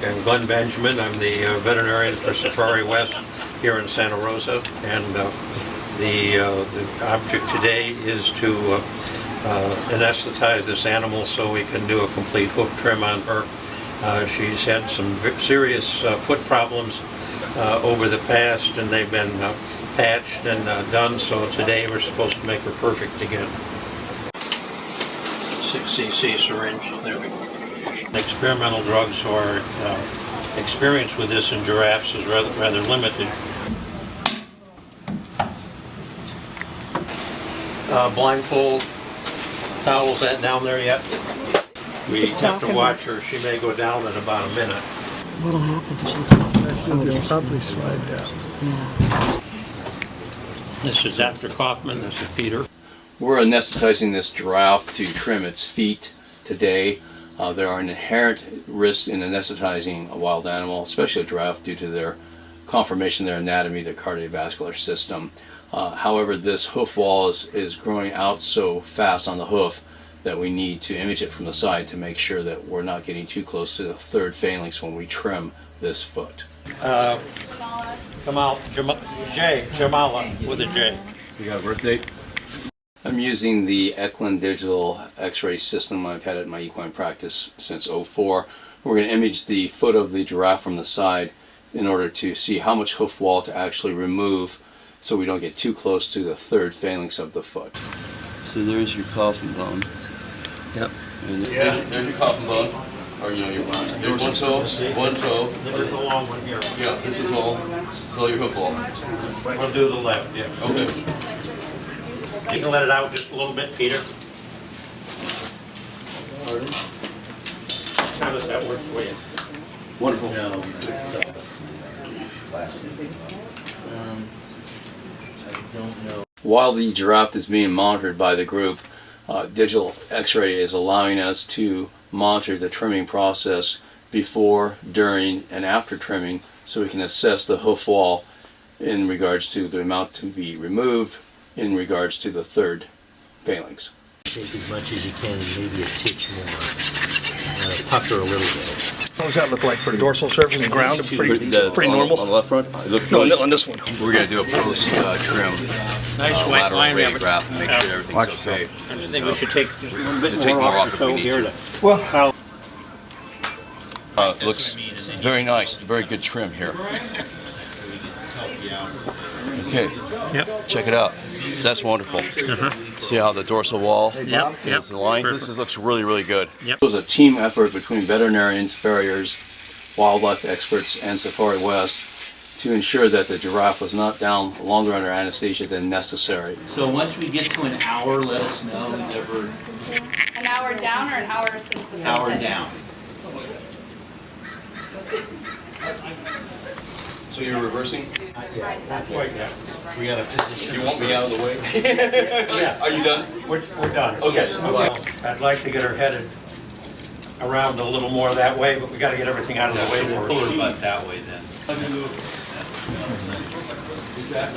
I'm Glenn Benjamin. I'm the veterinarian for Safari West here in Santa Rosa, and the object today is to anesthetize this animal so we can do a complete hoof trim on her. She's had some serious foot problems over the past, and they've been patched and done, so today we're supposed to make her perfect again. 6cc syringe, there we go. Experimental drugs, so our experience with this in giraffes is rather limited. Blindfold towels that down there yet? We have to watch her. She may go down in about a minute. What'll happen? She'll probably slide down. Yeah. This is after Kaufman. This is Peter. We're anesthetizing this giraffe to trim its feet today. There are inherent risks in anesthetizing a wild animal, especially a giraffe, due to their conformation, their anatomy, their cardiovascular system. However, this hoof wall is growing out so fast on the hoof that we need to image it from the side to make sure that we're not getting too close to the third phalanx when we trim this foot. Jamala with a J. You got a birth date? I'm using the Eklund digital x-ray system. I've had it in my equine practice since '04. We're going to image the foot of the giraffe from the side in order to see how much hoof wall to actually remove so we don't get too close to the third phalanx of the foot. So there's your Kaufman bone. Yep. And there's your Kaufman bone. Or you know, there's one toe. This is the long one here. Yeah, this is all your hoof wall. We'll do the left, yeah. Okay. You can let it out just a little bit, Peter. How does that work for you? Wonderful. While the giraffe is being monitored by the group, digital x-ray is allowing us to monitor the trimming process before, during, and after trimming, so we can assess the hoof wall in regards to the amount to be removed in regards to the third phalanx. Take as much as you can and maybe a titch more. Pucker a little bit. What does that look like for dorsal surface in the ground? Pretty normal? On the left front? No, on this one. We're going to do a post-trim Nice white line ray rabbit. graph and make sure everything's okay. I think we should take a little bit Take more more off off the if we toe need here. to. Well, Looks very nice. Very good trim here. Okay. Yep. Check it out. That's wonderful. See how the dorsal wall is aligned? This looks really, really good. Yep. It was a team effort between veterinarians, farriers, wildlife experts, and Safari West to ensure that the giraffe was not down longer under anesthesia than necessary. So once we get to an hour, let us know who's ever An hour down or an hour since the first hour time? down. So you're reversing? Wait, yeah. We got to position. You want me out of the way? Yeah. Are you done? We're done. Okay. I'd like to get her headed around a little more that way, but we got to get everything out of the way Pull first. her butt that way then.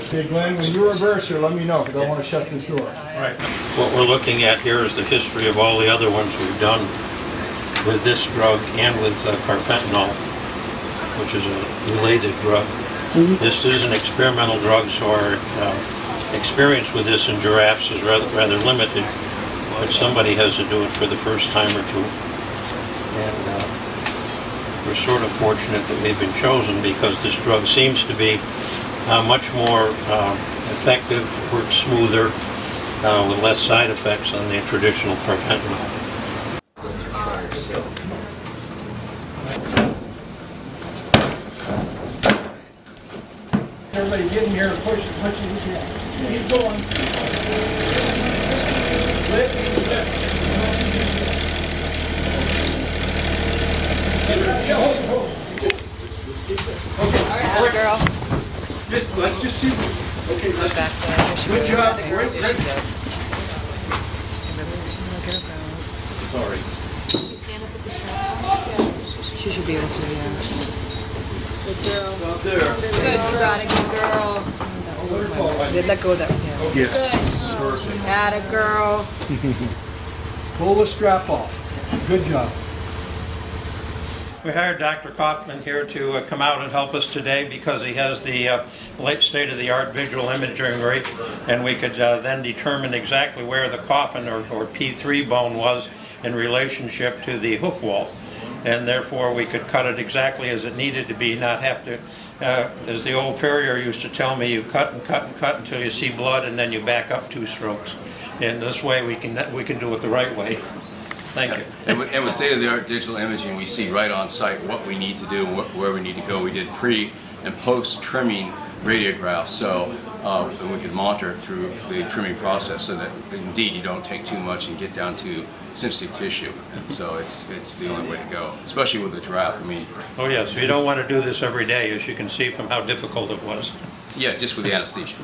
Hey Glenn, when you reverse here, let me know, because I want to shut this door. Right. What we're looking at here is the history of all the other ones we've done with this drug and with carfentanil, which is a related drug. This is an experimental drug, so our experience with this in giraffes is rather limited, but somebody has to do it for the first time or two. And we're sort of fortunate that we've been chosen because this drug seems to be much more effective, works smoother, with less side effects than the traditional carfentanil. Everybody get in here and push as much as you can. Keep going. Lift, lift. Hold. Atta girl. Let's just see. Okay, good job. Great. Sorry. She should be able to, yeah. Good girl. Up there. Good, you got it, good girl. Let go of that, yeah. Yes. Atta girl. Pull the strap off. Good job. We hired Dr. Kaufman here to come out and help us today because he has the late state-of-the-art visual imagery, and we could then determine exactly where the coffin or P3 bone was in relationship to the hoof wall. And therefore we could cut it exactly as it needed to be, not have to, as the old farrier used to tell me, you cut and cut and cut until you see blood and then you back up 2 strokes. And this way we can do it the right way. Thank you. And with state-of-the-art digital imaging, we see right on site what we need to do, where we need to go. We did pre and post trimming radiographs, so we can monitor it through the trimming process, so that indeed you don't take too much and get down to sensitive tissue. And so it's the only way to go, especially with a giraffe. I mean. Oh yes, you don't want to do this every day, as you can see from how difficult it was. Yeah, just with the anesthesia.